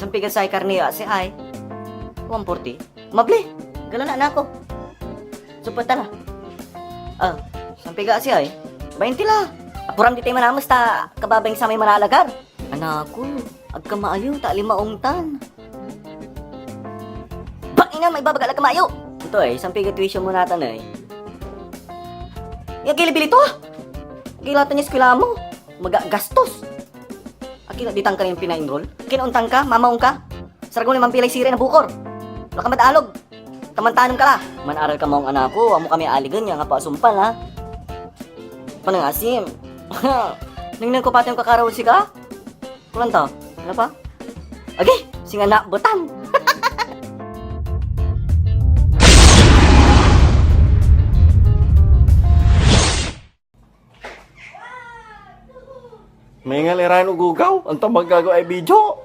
Sampai ka sa karniya si ay. 140. Mabli. Galana na ako. Supata na. Sampai ka si ay. 20 la. Apuram di tayo manamas ta kababang sa may manalagar. Anako, agka maayo ta limaong tan. Ina, may babagal ka maayo. Ito sampai ka tuition mo natin Ya gilibili to. Gilatan niya eskwela mo. Magagastos. Akila ditang ka rin pina-enroll. Kinuntang ka, mamaong ka. Saragong limang pilay siri na bukor. Wala ka madaalog. Tamantanom ka la. Manaral ka maong anak ko. Amo kami aligan niya nga pasumpal ha. Panangasim. Ningnan ko pati yung kakarawal si ka. Kulang to. Ano pa? Okay, singa na butang. May nga lirayan ugugaw. Ang tambag gago ay video.